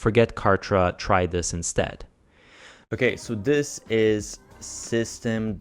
Forget Kartra, try this instead. Okay, so this is system.io,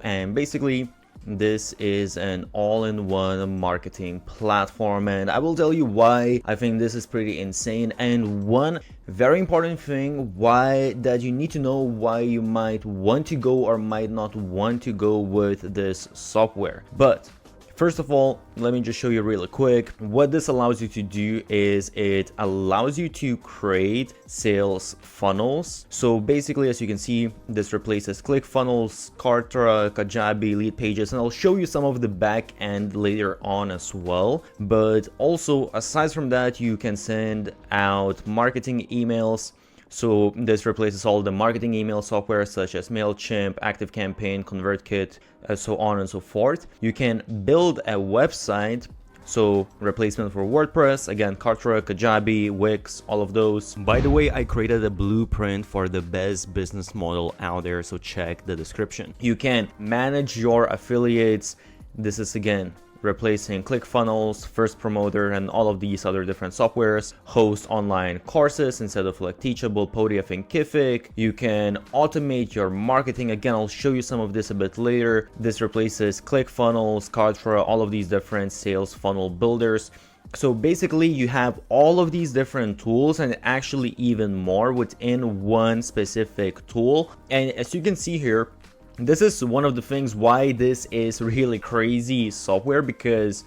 and basically this is an all-in-one marketing platform, and I will tell you why I think this is pretty insane. And one very important thing why that you need to know why you might want to go or might not want to go with this software. But first of all, let me just show you really quick. What this allows you to do is it allows you to create sales funnels. So basically, as you can see, this replaces ClickFunnels, Kartra, Kajabi, lead pages, and I'll show you some of the back end later on as well. But also, aside from that, you can send out marketing emails. So this replaces all the marketing email software such as MailChimp, ActiveCampaign, ConvertKit, so on and so forth. You can build a website, so replacement for WordPress, again, Kartra, Kajabi, Wix, all of those. By the way, I created a blueprint for the best business model out there, so check the description. You can manage your affiliates. This is again replacing ClickFunnels, First Promoter, and all of these other different softwares. Host online courses instead of like Teachable, Podium, and Kific. You can automate your marketing. Again, I'll show you some of this a bit later. This replaces ClickFunnels, Kartra, all of these different sales funnel builders. So basically you have all of these different tools and actually even more within one specific tool. And as you can see here, this is one of the things why this is really crazy software, because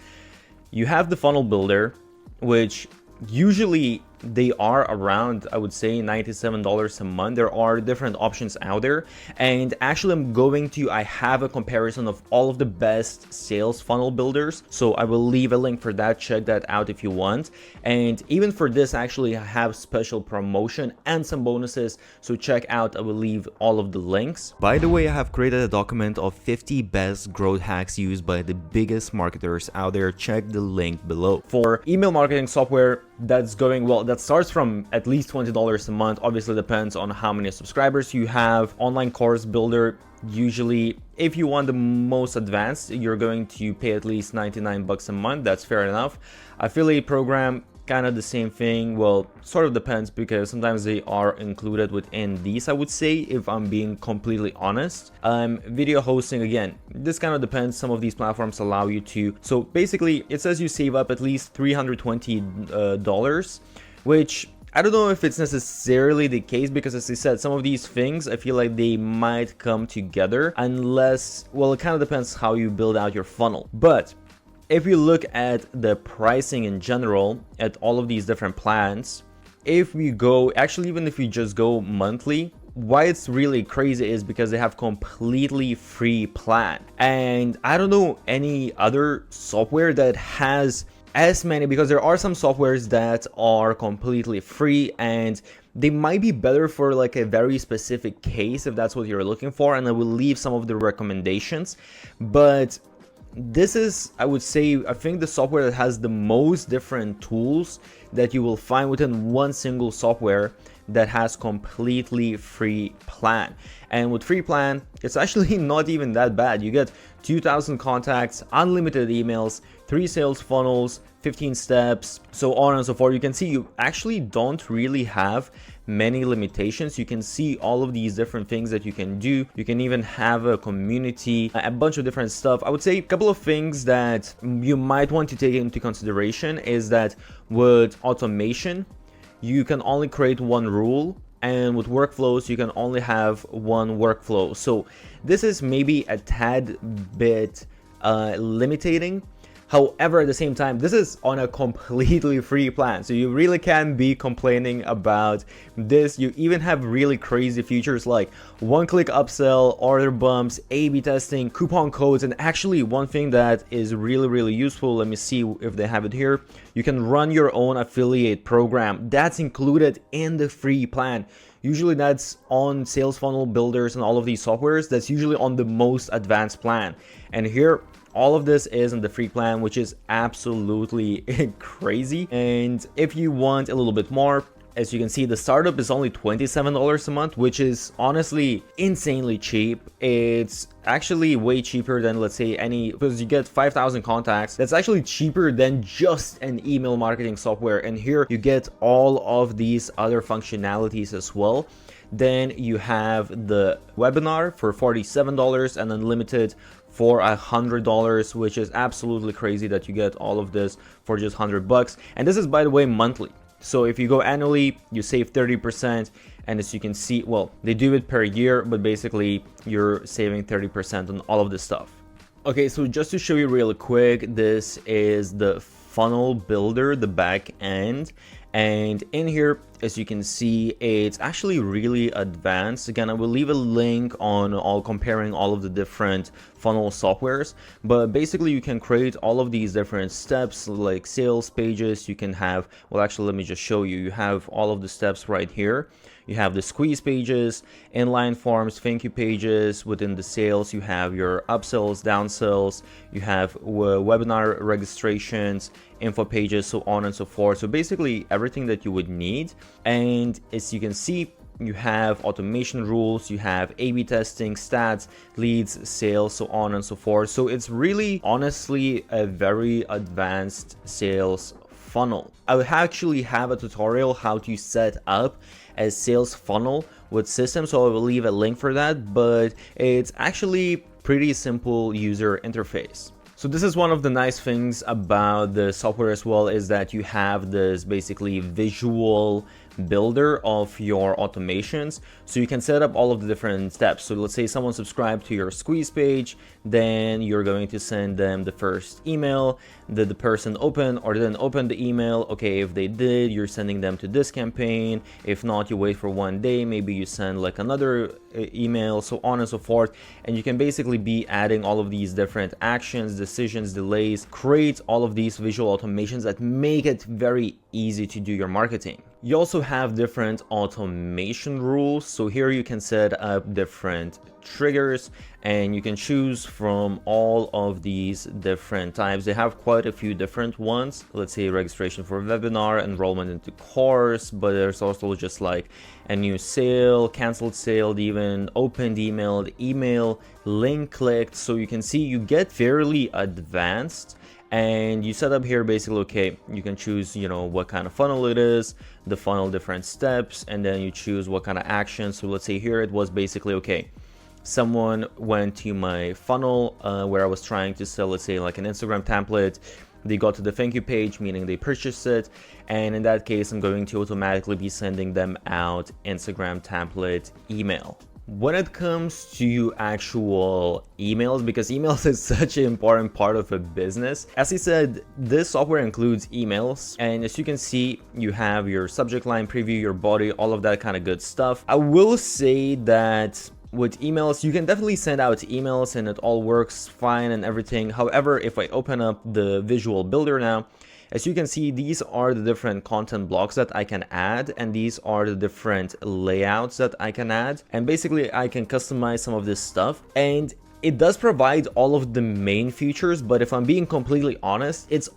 you have the funnel builder, which usually they are around, I would say, $97 a month. There are different options out there, and actually I have a comparison of all of the best sales funnel builders, so I will leave a link for that. Check that out if you want. And even for this, actually I have special promotion and some bonuses, so check out. I will leave all of the links. By the way, I have created a document of 50 best growth hacks used by the biggest marketers out there. Check the link below. For email marketing software, that's going well. That starts from at least $20 a month. Obviously depends on how many subscribers you have. Online course builder, usually if you want the most advanced, you're going to pay at least 99 bucks a month. That's fair enough. Affiliate program, kind of the same thing. Well, sort of depends, because sometimes they are included within these, I would say, if I'm being completely honest. Video hosting, again, this kind of depends. Some of these platforms allow you to. So basically it says you save up at least $320, which I don't know if it's necessarily the case, because as I said, some of these things I feel like they might come together unless, well, it kind of depends how you build out your funnel. But if you look at the pricing in general at all of these different plans, if we go, actually even if you just go monthly, why it's really crazy is because they have completely free plan. And I don't know any other software that has as many, because there are some softwares that are completely free and they might be better for like a very specific case if that's what you're looking for, and I will leave some of the recommendations. But this is, I would say, I think the software that has the most different tools that you will find within one single software that has completely free plan. And with free plan, it's actually not even that bad. You get 2,000 contacts, unlimited emails, 3 sales funnels, 15 steps, so on and so forth. You can see you actually don't really have many limitations. You can see all of these different things that you can do. You can even have a community, a bunch of different stuff. I would say a couple of things that you might want to take into consideration is that with automation, you can only create one rule, and with workflows you can only have one workflow. So this is maybe a tad bit limiting. However, at the same time, this is on a completely free plan, so you really can't be complaining about this. You even have really crazy features like one-click upsell, order bumps, A/B testing, coupon codes, and actually one thing that is really useful, let me see if they have it here, you can run your own affiliate program. That's included in the free plan. Usually that's on sales funnel builders and all of these softwares, that's usually on the most advanced plan. And here, all of this is in the free plan, which is absolutely crazy. And if you want a little bit more, As you can see, the startup is only $27 a month, which is honestly insanely cheap. It's actually way cheaper than, let's say, because you get 5,000 contacts. That's actually cheaper than just an email marketing software. And here you get all of these other functionalities as well. Then you have the webinar for $47 and unlimited for $100, which is absolutely crazy that you get all of this for just $100. And this is, by the way, monthly. So if you go annually, you save 30%. And as you can see, well, they do it per year, but basically you're saving 30% on all of this stuff. Okay, so just to show you real quick, this is the funnel builder, the back end. And in here, as you can see, it's actually really advanced. Again, I will leave a link on comparing all of the different funnel softwares, but basically you can create all of these different steps like sales pages. You can have, well, actually, let me just show you. You have all of the steps right here. You have the squeeze pages, inline forms, thank you pages. Within the sales, you have your upsells, downsells, you have webinar registrations, info pages, so on and so forth. So basically everything that you would need. And as you can see, you have automation rules, you have A/B testing, stats, leads, sales, so on and so forth. So it's really honestly a very advanced sales funnel. I would actually have a tutorial how to set up a sales funnel with systems, so I will leave a link for that, but it's actually pretty simple user interface. So this is one of the nice things about the software as well, is that you have this basically visual builder of your automations, so you can set up all of the different steps. So let's say someone subscribed to your squeeze page, then you're going to send them the first email. Did the person open or didn't open the email? Okay, if they did, you're sending them to this campaign. If not, you wait for 1 day, maybe you send like another email, so on and so forth. And you can basically be adding all of these different actions, decisions, delays, create all of these visual automations that make it very easy to do your marketing. You also have different automation rules. So here you can set up different triggers and you can choose from all of these different types. They have quite a few different ones. Let's say registration for webinar, enrollment into course, but there's also just like a new sale, canceled sale, even opened email, link clicked. So you can see you get fairly advanced. And you set up here basically, okay, you can choose, what kind of funnel it is, the funnel different steps, and then you choose what kind of action. So let's say here it was basically, okay, someone went to my funnel where I was trying to sell, let's say like an Instagram template. They got to the thank you page, meaning they purchased it. And in that case, I'm going to automatically be sending them out Instagram template email. When it comes to actual emails, because emails is such an important part of a business, as I said, this software includes emails, and as you can see, you have your subject line, preview, your body, all of that kind of good stuff. I will say that with emails, you can definitely send out emails and it all works fine and everything. However, if I open up the visual builder now, as you can see, these are the different content blocks that I can add, and these are the different layouts that I can add. And basically, I can customize some of this stuff. And it does provide all of the main features, but if I'm being completely honest, it's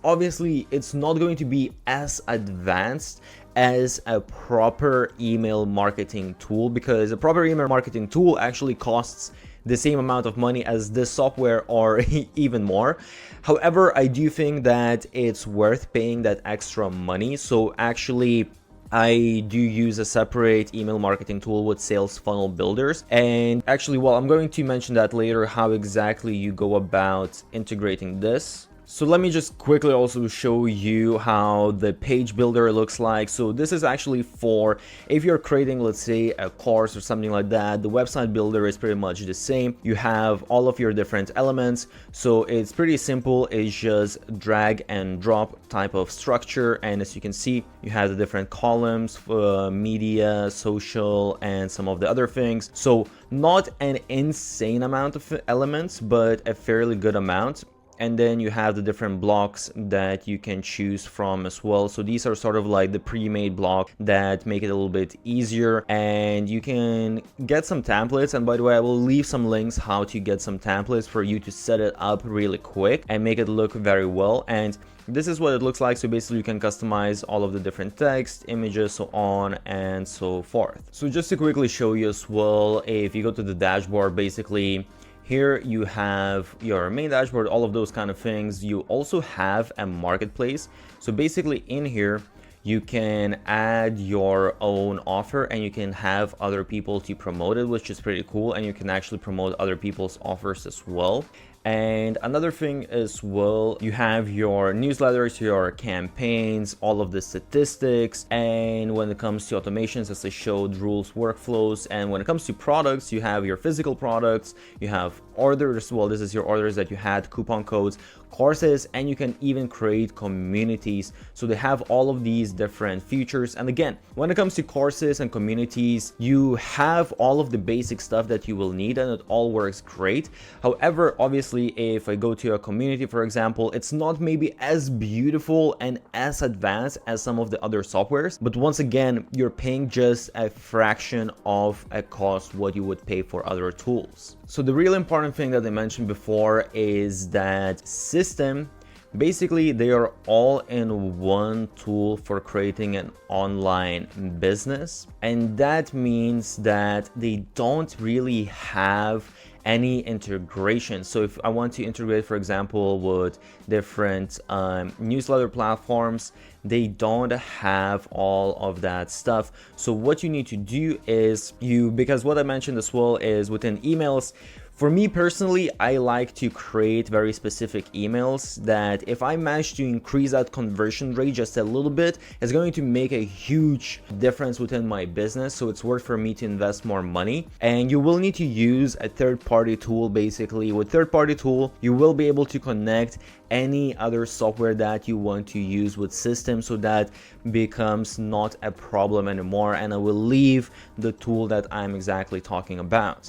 not going to be as advanced as a proper email marketing tool, because a proper email marketing tool actually costs the same amount of money as this software or even more. However, I do think that it's worth paying that extra money. So actually, I do use a separate email marketing tool with sales funnel builders. And actually, well, I'm going to mention that later, how exactly you go about integrating this. So let me just quickly also show you how the page builder looks like. So this is actually for if you're creating, let's say, a course or something like that. The website builder is pretty much the same. You have all of your different elements. So it's pretty simple. It's just drag and drop type of structure. And as you can see, you have the different columns for media, social, and some of the other things. So not an insane amount of elements, but a fairly good amount. and then you have the different blocks that you can choose from as well. So these are sort of like the pre-made blocks that make it a little bit easier, and you can get some templates. And by the way, I will leave some links how to get some templates for you to set it up really quick and make it look very well. And this is what it looks like. So basically you can customize all of the different text, images, so on and so forth. So just to quickly show you as well, if you go to the dashboard, basically here you have your main dashboard, all of those kind of things. You also have a marketplace. So basically in here, you can add your own offer and you can have other people to promote it, which is pretty cool. And you can actually promote other people's offers as well. And another thing as well, you have your newsletters, your campaigns, all of the statistics. And when it comes to automations, as I showed, rules, workflows. And when it comes to products, you have your physical products, you have orders. Well, this is your orders that you had, coupon codes, courses, and you can even create communities. So they have all of these different features. And again, when it comes to courses and communities, you have all of the basic stuff that you will need, and it all works great. However, obviously, if I go to a community, for example, it's not maybe as beautiful and as advanced as some of the other softwares, but once again, you're paying just a fraction of a cost what you would pay for other tools. So the really important thing that I mentioned before is that system, basically they are all in one tool for creating an online business. And that means that they don't really have any integration. So if I want to integrate, for example, with different newsletter platforms, they don't have all of that stuff. So what you need to do is because what I mentioned as well is within emails, for me personally, I like to create very specific emails that if I manage to increase that conversion rate just a little bit, it's going to make a huge difference within my business. So it's worth for me to invest more money. And you will need to use a third-party tool. Basically, with third-party tool, you will be able to connect any other software that you want to use with systems, so that becomes not a problem anymore. And I will leave the tool that I'm exactly talking about.